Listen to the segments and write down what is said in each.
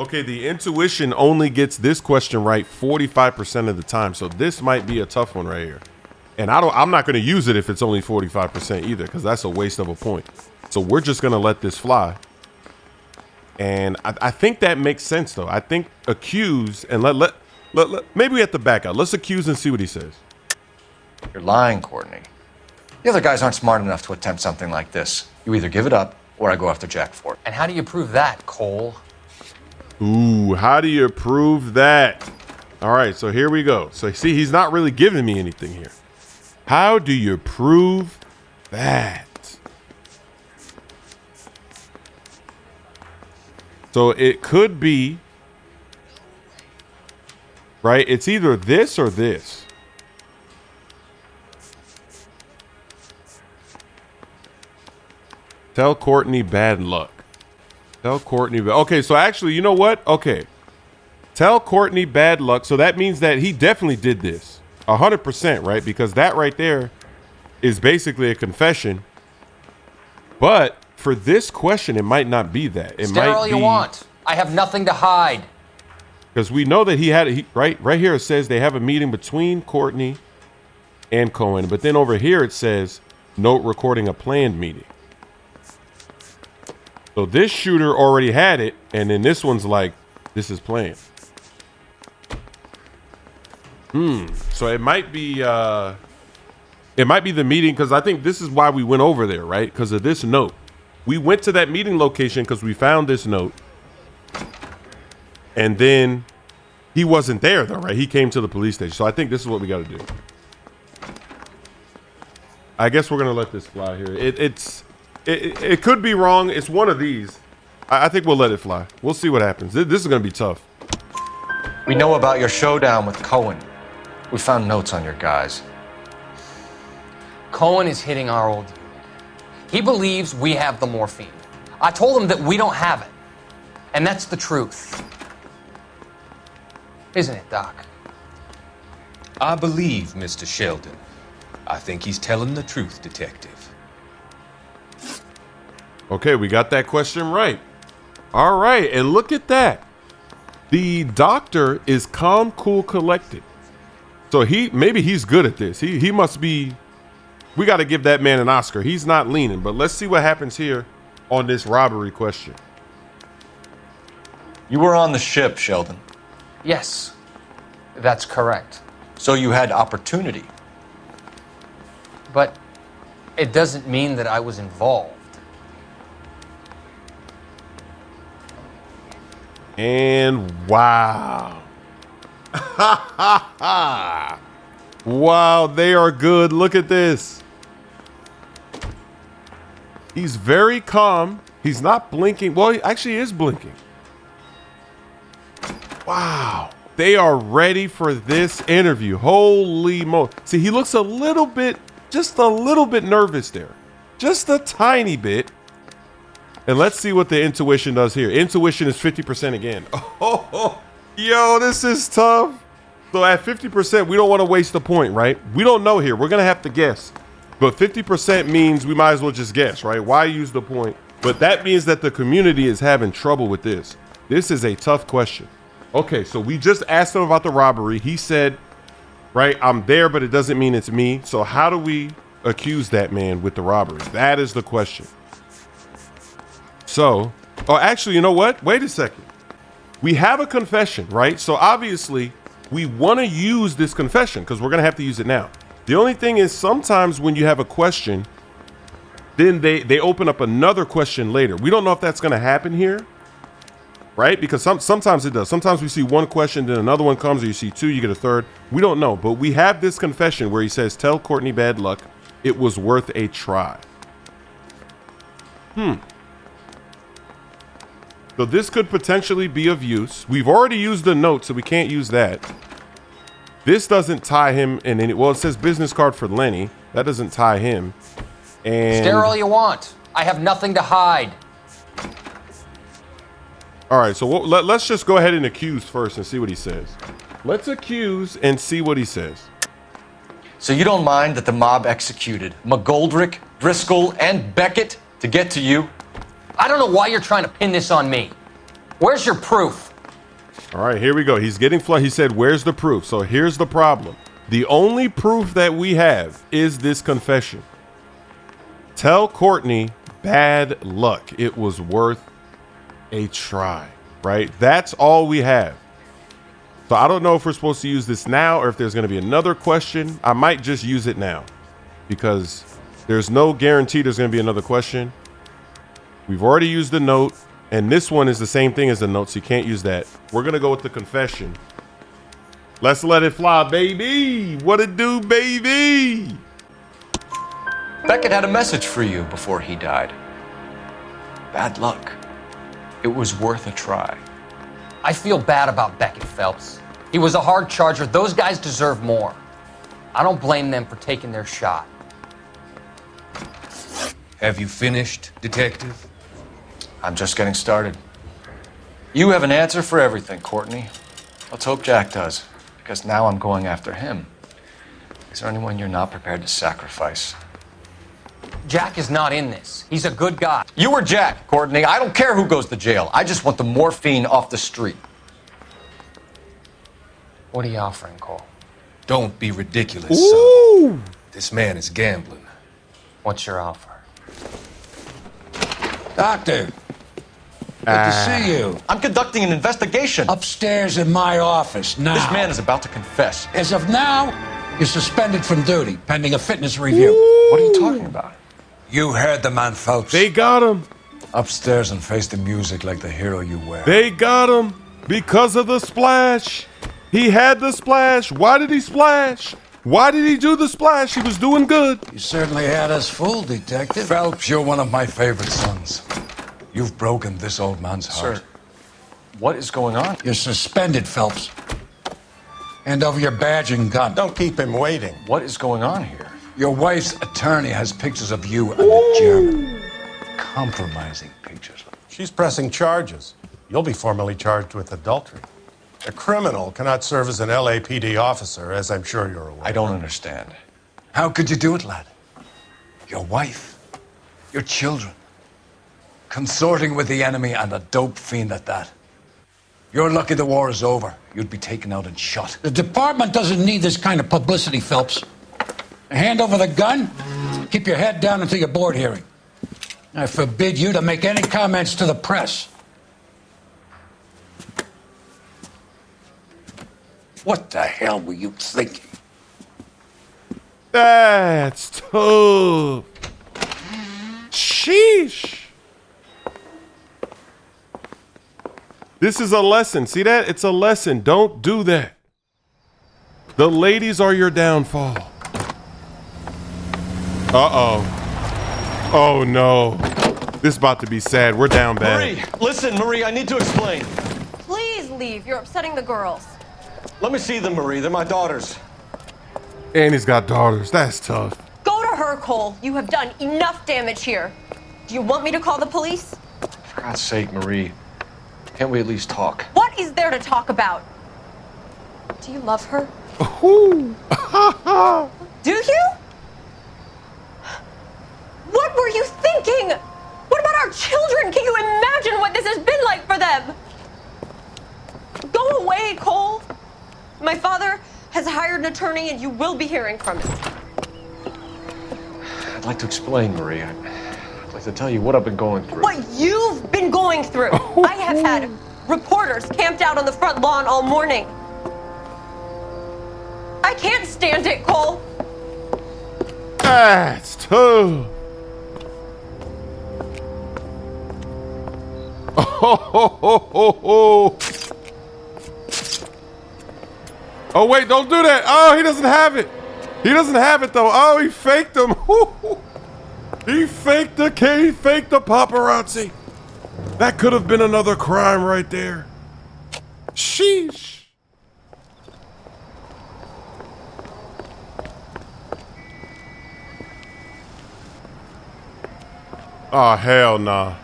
Okay, the intuition only gets this question right 45% of the time, so this might be a tough one right here. And I'm not going to use it if it's only 45% either, because that's a waste of a point. So we're just going to let this fly. And I think that makes sense, though. I think accuse and let maybe we have to back out. Let's accuse and see what he says. You're lying, Courtney. The other guys aren't smart enough to attempt something like this. You either give it up or I go after Jack for it. And how do you prove that, Cole? Ooh, how do you prove that? All right, so here we go. So see, he's not really giving me anything here. How do you prove that? So it could be, right? It's either this or this. Tell Courtney bad luck. Tell Courtney. Okay, so actually, you know what? Okay. Tell Courtney bad luck. So that means that he definitely did this. 100%, right? Because that right there is basically a confession. But for this question, it might not be that. It Stare might all be, you want. I have nothing to hide. Because we know that he had right here. It says they have a meeting between Courtney and Cohen. But then over here it says note recording a planned meeting. So this shooter already had it, and then this one's like, this is planned. So it might be the meeting, because I think this is why we went over there, right? Because of this note. We went to that meeting location because we found this note. And then he wasn't there, though, right? He came to the police station. So I think this is what we got to do. I guess we're going to let this fly here. It could be wrong. It's one of these. I think we'll let it fly. We'll see what happens. This is going to be tough. We know about your showdown with Cohen. We found notes on your guys. Cohen is hitting our old unit. He believes we have the morphine. I told him that we don't have it. And that's the truth. Isn't it, Doc? I believe Mr. Sheldon. I think he's telling the truth, Detective. Okay, we got that question right. All right, and look at that. The doctor is calm, cool, collected. So maybe he's good at this. He must be. We got to give that man an Oscar. He's not leaning, but let's see what happens here on this robbery question. You were on the ship, Sheldon. Yes, that's correct. So you had opportunity. But it doesn't mean that I was involved. And wow. Wow, they are good. Look at this. He's very calm. He's not blinking. Well, he actually is blinking. Wow. They are ready for this interview. Holy mo. See, he looks a little bit, just a little bit nervous there. Just a tiny bit. And let's see what the intuition does here. Intuition is 50% again. Oh, yo, this is tough. So at 50%, we don't want to waste a point, right? We don't know here. We're going to have to guess. But 50% means we might as well just guess, right? Why use the point? But that means that the community is having trouble with this. This is a tough question. Okay, so we just asked him about the robbery. He said, right, I'm there, but it doesn't mean it's me. So how do we accuse that man with the robbery? That is the question. So, oh, actually, you know what? Wait a second. We have a confession, right? So obviously, we want to use this confession because we're going to have to use it now. The only thing is sometimes when you have a question, then they open up another question later. We don't know if that's going to happen here, right? Because sometimes it does. Sometimes we see one question, then another one comes, or you see two, you get a third. We don't know, but we have this confession where he says, tell Courtney bad luck. It was worth a try. So this could potentially be of use. We've already used the note, so we can't use that. This doesn't tie him in any. Well, it says business card for Lenny. That doesn't tie him. And stare all you want. I have nothing to hide. All right, so let's just go ahead and accuse first and see what he says. Let's accuse and see what he says. So you don't mind that the mob executed McGoldrick, Driscoll, and Beckett to get to you? I don't know why you're trying to pin this on me. Where's your proof? All right, here we go. He's getting flooded. He said, where's the proof? So here's the problem. The only proof that we have is this confession. Tell Courtney bad luck. It was worth a try, right? That's all we have. So I don't know if we're supposed to use this now or if there's going to be another question. I might just use it now because there's no guarantee there's going to be another question. We've already used the note, and this one is the same thing as the note, so you can't use that. We're going to go with the confession. Let's let it fly, baby. What it do, baby? Beckett had a message for you before he died. Bad luck. It was worth a try. I feel bad about Beckett, Phelps. He was a hard charger. Those guys deserve more. I don't blame them for taking their shot. Have you finished, Detective? I'm just getting started. You have an answer for everything, Courtney. Let's hope Jack does, because now I'm going after him. Is there anyone you're not prepared to sacrifice? Jack is not in this. He's a good guy. You or Jack, Courtney. I don't care who goes to jail. I just want the morphine off the street. What are you offering, Cole? Don't be ridiculous, Ooh. son. This man is gambling. What's your offer? Doctor, good to see you. I'm conducting an investigation. Upstairs in my office now. This man is about to confess. As of now, you're suspended from duty, pending a fitness review. What are you talking about? You heard the man, Phelps. They got him. Upstairs and face the music like the hero you were. They got him because of the splash. He had the splash. Why did he splash? Why did he do the splash? He was doing good. You certainly had us fooled, Detective. Phelps, you're one of my favorite sons. You've broken this old man's heart. Sir, what is going on? You're suspended, Phelps. Hand over your badge and gun. Don't keep him waiting. What is going on here? Your wife's attorney has pictures of you and the German. Compromising pictures. She's pressing charges. You'll be formally charged with adultery. A criminal cannot serve as an LAPD officer, as I'm sure you're aware. I don't understand. How could you do it, lad? Your wife, your children, consorting with the enemy and a dope fiend at that. You're lucky the war is over. You'd be taken out and shot. The department doesn't need this kind of publicity, Phelps. Hand over the gun, keep your head down until your board hearing. I forbid you to make any comments to the press. What the hell were you thinking? That's tough. Sheesh. This is a lesson. See that? It's a lesson. Don't do that. The ladies are your downfall. Uh-oh. Oh, no. This is about to be sad. We're down bad. Marie, listen, Marie, I need to explain. Please leave. You're upsetting the girls. Let me see them, Marie. They're my daughters. And he's got daughters. That's tough. Go to her, Cole. You have done enough damage here. Do you want me to call the police? For God's sake, Marie. Can't we at least talk? What is there to talk about? Do you love her? Ooh. Do you? What were you thinking? What about our children? Can you imagine what this has been like for them? Go away, Cole. My father has hired an attorney and you will be hearing from him. I'd like to explain, Marie. I'd like to tell you what I've been going through. What you've been going through. I have had reporters camped out on the front lawn all morning. I can't stand it, Cole. That's tough. Oh, oh, wait, don't do that. Oh, he doesn't have it. He doesn't have it, though. Oh, he faked him. He faked the He faked the paparazzi. That could have been another crime right there. Sheesh. Oh, hell nah.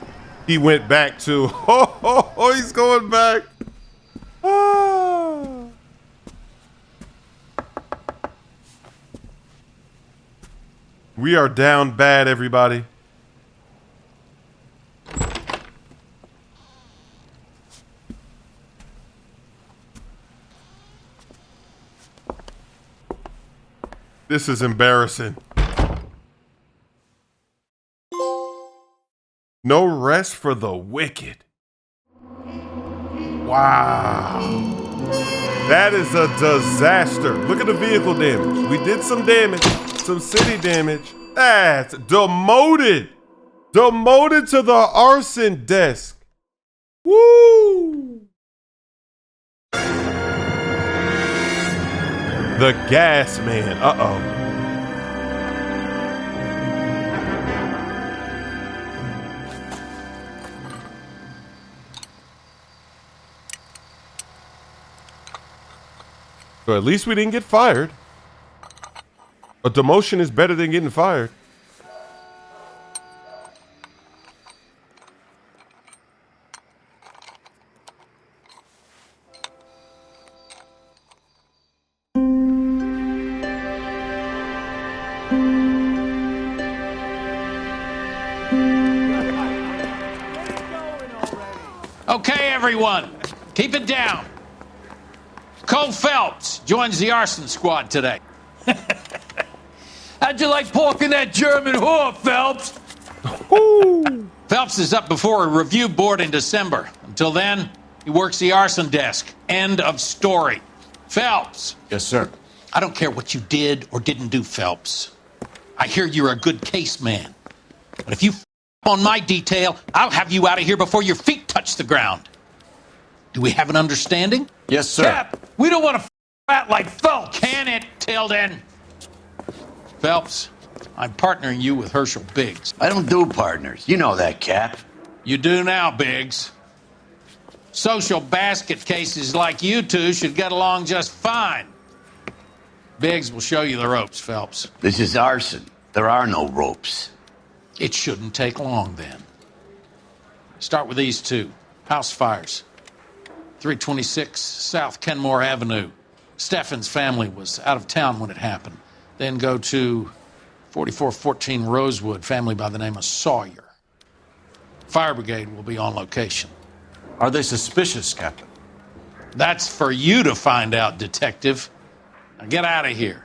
He went back to, oh, he's going back. Ah. We are down bad, everybody. This is embarrassing. No rest for the wicked. Wow. That is a disaster. Look at the vehicle damage. We did some damage, some city damage. That's demoted. Demoted to the arson desk. Woo! The gas man. Uh-oh. So at least we didn't get fired. A demotion is better than getting fired. Okay, everyone, keep it down. Cole Phelps joins the arson squad today. How'd you like porking that German whore, Phelps? Phelps is up before a review board in December. Until then, he works the arson desk. End of story. Phelps. Yes, sir. I don't care what you did or didn't do, Phelps. I hear you're a good case man. But if you on my detail, I'll have you out of here before your feet touch the ground. Do we have an understanding? Yes, sir. Cap, we don't want to out like Phelps. Can it, Tilden? Phelps, I'm partnering you with Herschel Biggs. I don't do partners. You know that, Cap. You do now, Biggs. Social basket cases like you two should get along just fine. Biggs will show you the ropes, Phelps. This is arson. There are no ropes. It shouldn't take long, then. Start with these two. House fires. 326 South Kenmore Avenue. Steffens' family was out of town when it happened. Then go to 4414 Rosewood, family by the name of Sawyer. Fire brigade will be on location. Are they suspicious, Captain? That's for you to find out, Detective. Now get out of here.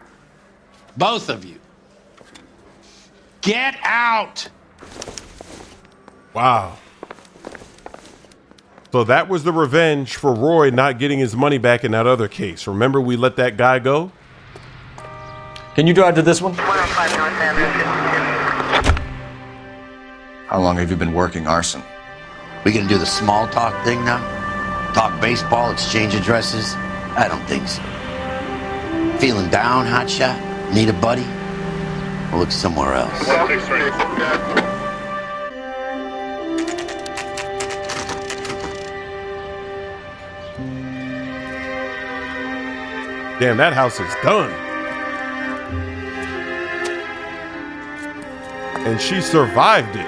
Both of you. Get out! Wow. So that was the revenge for Roy not getting his money back in that other case. Remember we let that guy go? Can you drive to this one? 105 North Avenue. How long have you been working arson? We gonna do the small talk thing now? Talk baseball, exchange addresses? I don't think so. Feeling down, hotshot? Need a buddy? We'll look somewhere else. Damn, that house is done. And she survived it.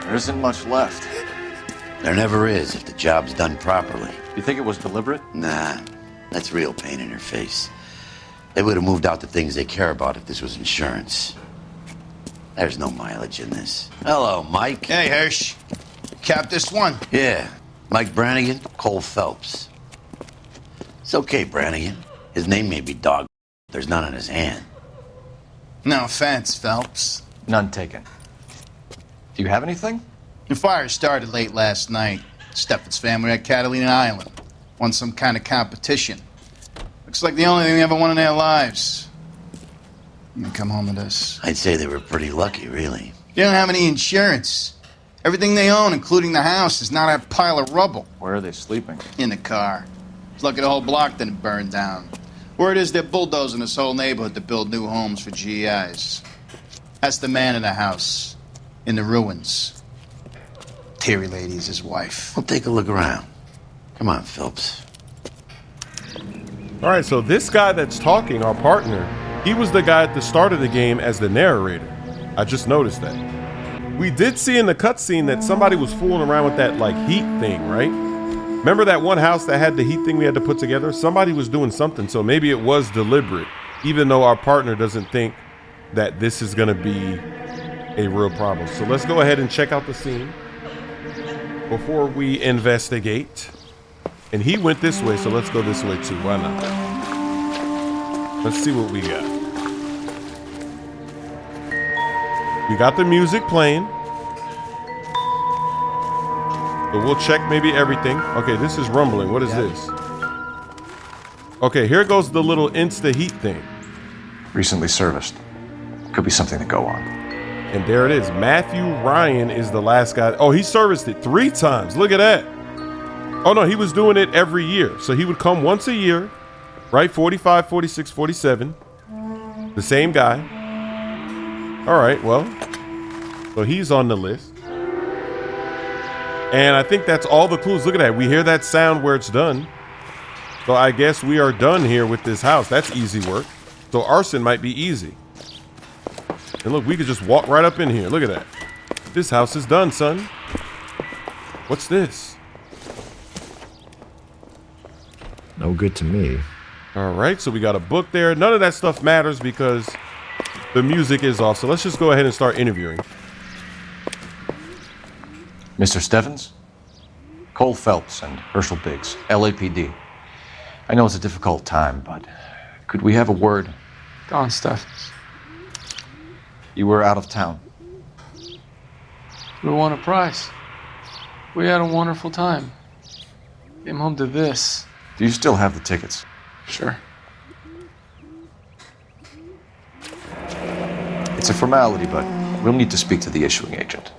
There isn't much left. There never is if the job's done properly. You think it was deliberate? Nah, that's real pain in her face. They would have moved out the things they care about if this was insurance. There's no mileage in this. Hello, Mike. Hey, Hirsch. Cap this one. Yeah, Mike Brannigan, Cole Phelps. It's okay, Brannigan. His name may be Dog. There's none on his hand. No offense, Phelps. None taken. Do you have anything? The fire started late last night. Steffens' family at Catalina Island. Won some kind of competition. Looks like the only thing they ever won in their lives. And they come home to this. I'd say they were pretty lucky, really. They don't have any insurance. Everything they own, including the house, is not a pile of rubble. Where are they sleeping? In the car. It's lucky the whole block didn't burn down. Word is they're bulldozing this whole neighborhood to build new homes for GIs. That's the man in the house. In the ruins. Terry Lady's his wife. We'll take a look around. Come on, Phelps. All right, so this guy that's talking, our partner, he was the guy at the start of the game as the narrator. I just noticed that. We did see in the cutscene that somebody was fooling around with that like heat thing, right? Remember that one house that had the heat thing we had to put together? Somebody was doing something, so maybe it was deliberate, even though our partner doesn't think that this is gonna be a real problem. So let's go ahead and check out the scene before we investigate. And he went this way, so let's go this way too. Why not? Let's see what we got. We got the music playing. So we'll check maybe everything. Okay, this is rumbling. What is this? Okay, here goes the little insta heat thing. Recently serviced. Could be something to go on. And there it is. Matthew Ryan is the last guy. Oh, he serviced it 3 times. Look at that. Oh, no, he was doing it every year. So he would come once a year, right? 45, 46, 47. The same guy. All right, well, so he's on the list. And I think that's all the clues. Look at that. We hear that sound where it's done. So I guess we are done here with this house. That's easy work. So arson might be easy. And look, we could just walk right up in here. Look at that. This house is done, son. What's this? No good to me. All right, so we got a book there. None of that stuff matters because the music is off. So let's just go ahead and start interviewing. Mr. Steffens? Cole Phelps and Herschel Biggs, LAPD. I know it's a difficult time, but could we have a word? Don Steffens. You were out of town. We won a prize. We had a wonderful time. Came home to this. Do you still have the tickets? Sure. It's a formality, but we'll need to speak to the issuing agent.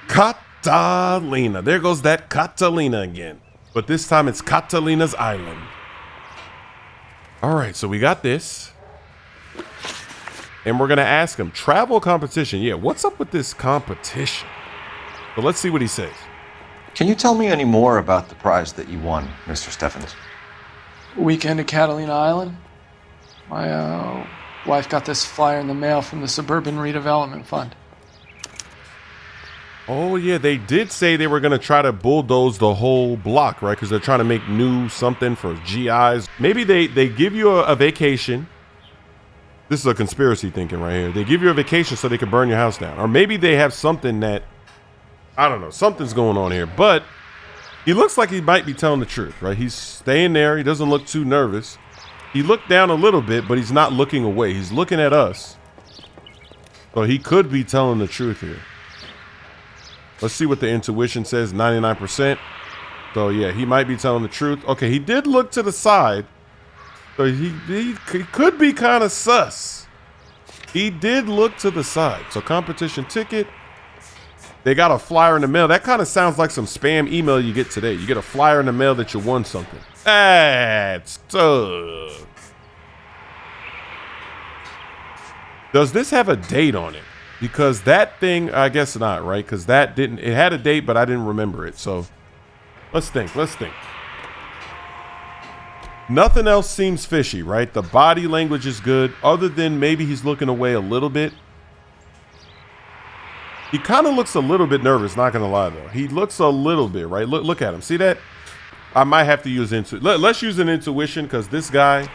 Catalina. There goes that Catalina again. But this time it's Catalina's Island. All right, so we got this. And we're going to ask him, travel competition. Yeah, what's up with this competition? So let's see what he says. Can you tell me any more about the prize that you won, Mr. Steffens? Weekend at Catalina Island. My wife got this flyer in the mail from the Suburban Redevelopment Fund. Oh, yeah, they did say they were going to try to bulldoze the whole block, right? Because they're trying to make new something for GIs. Maybe they give you a vacation. This is a conspiracy thinking right here. They give you a vacation so they can burn your house down. Or maybe they have something that, I don't know, something's going on here. But he looks like he might be telling the truth, right? He's staying there. He doesn't look too nervous. He looked down a little bit, but he's not looking away. He's looking at us. So he could be telling the truth here. Let's see what the intuition says, 99%. So, yeah, he might be telling the truth. Okay, he did look to the side. So he could be kind of sus. He did look to the side. So competition ticket. They got a flyer in the mail. That kind of sounds like some spam email you get today. You get a flyer in the mail that you won something. That's tough. Does this have a date on it? Because that thing, I guess not, right? Because that didn't, it had a date, but I didn't remember it. So let's think. Nothing else seems fishy, right? The body language is good, other than maybe he's looking away a little bit. He kind of looks a little bit nervous, not gonna lie though. He looks a little bit, right? Look at him. See that? I might have to use let's use an intuition, because this guy,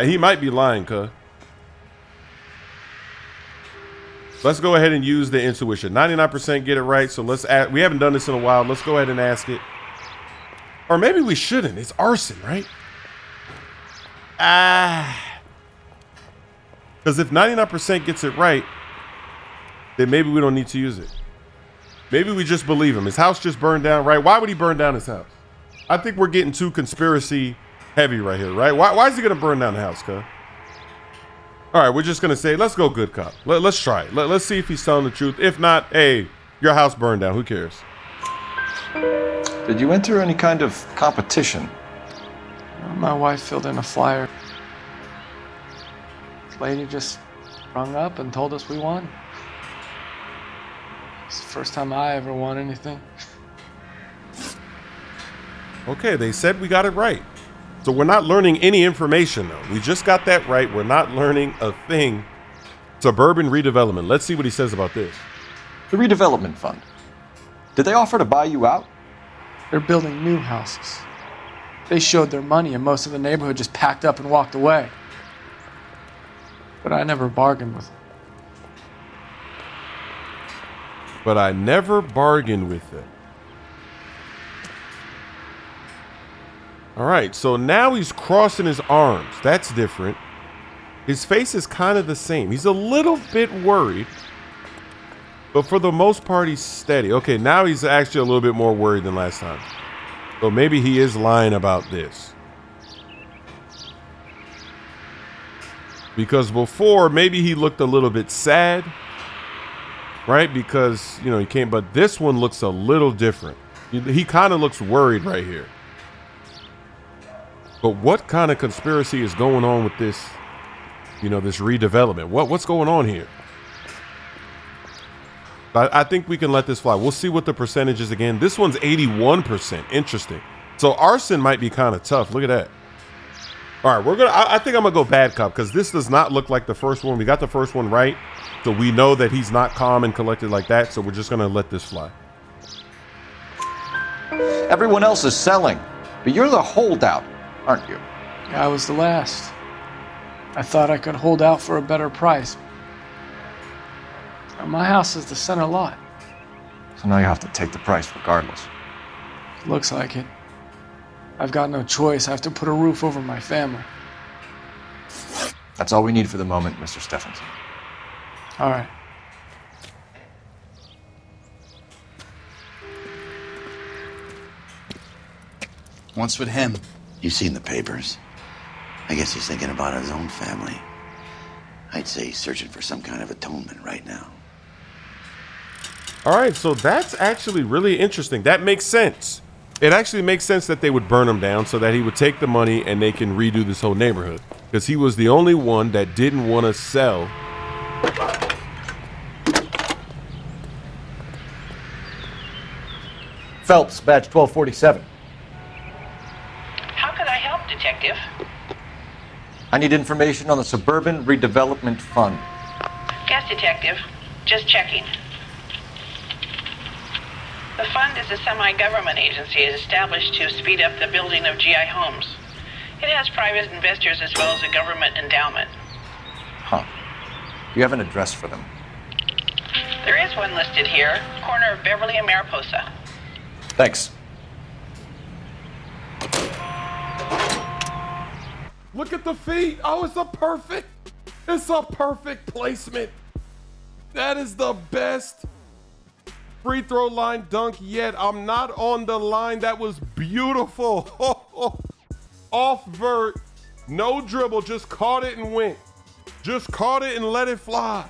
he might be lying, cuz. Let's go ahead and use the intuition. 99% get it right. So let's ask, we haven't done this in a while. Let's go ahead and ask it. Or maybe we shouldn't. It's arson, right? Because if 99% gets it right, then maybe we don't need to use it. Maybe we just believe him. His house just burned down, right? Why would he burn down his house? I think we're getting too conspiracy heavy right here, right? Why is he going to burn down the house, cuz? All right, we're just going to say, let's go good cop. Let's try it. Let's see if he's telling the truth. If not, hey, your house burned down. Who cares? Did you enter any kind of competition? My wife filled in a flyer. This lady just rung up and told us we won. It's the first time I ever won anything. Okay, they said we got it right. So we're not learning any information, though. We just got that right. We're not learning a thing. Suburban redevelopment. Let's see what he says about this. The redevelopment fund. Did they offer to buy you out? They're building new houses. They showed their money and most of the neighborhood just packed up and walked away. But I never bargained with them. All right, so now he's crossing his arms. That's different. His face is kind of the same. He's a little bit worried, but for the most part, he's steady. Okay, now he's actually a little bit more worried than last time. So maybe he is lying about this. Because before, maybe he looked a little bit sad, right? Because, you know, he can't, but this one looks a little different. He kind of looks worried right here. But what kind of conspiracy is going on with this, you know, this redevelopment? What's going on here? I think we can let this fly. We'll see what the percentage is again. This one's 81%. Interesting. So arson might be kind of tough. Look at that. All right, I think I'm gonna go bad cop because this does not look like the first one. We got the first one right, so we know that he's not calm and collected like that. So we're just gonna let this fly. Everyone else is selling, but you're the holdout, aren't you? I was the last. I thought I could hold out for a better price. My house is the center lot. So now you have to take the price regardless. Looks like it. I've got no choice. I have to put a roof over my family. That's all we need for the moment, Mr. Steffens. All right. What's with him? You've seen the papers. I guess he's thinking about his own family. I'd say he's searching for some kind of atonement right now. All right, so that's actually really interesting. That makes sense. It actually makes sense that they would burn him down so that he would take the money and they can redo this whole neighborhood. Because he was the only one that didn't want to sell. Phelps, badge 1247. How could I help, Detective? I need information on the Suburban Redevelopment Fund. Yes, Detective. Just checking. The fund is a semi-government agency established to speed up the building of GI homes. It has private investors as well as a government endowment. Huh. You have an address for them? There is one listed here, corner of Beverly and Mariposa. Thanks. Look at the feet. Oh, it's a perfect placement. That is the best free throw line dunk yet. I'm not on the line. That was beautiful. Off vert, no dribble, just caught it and went. Just caught it and let it fly.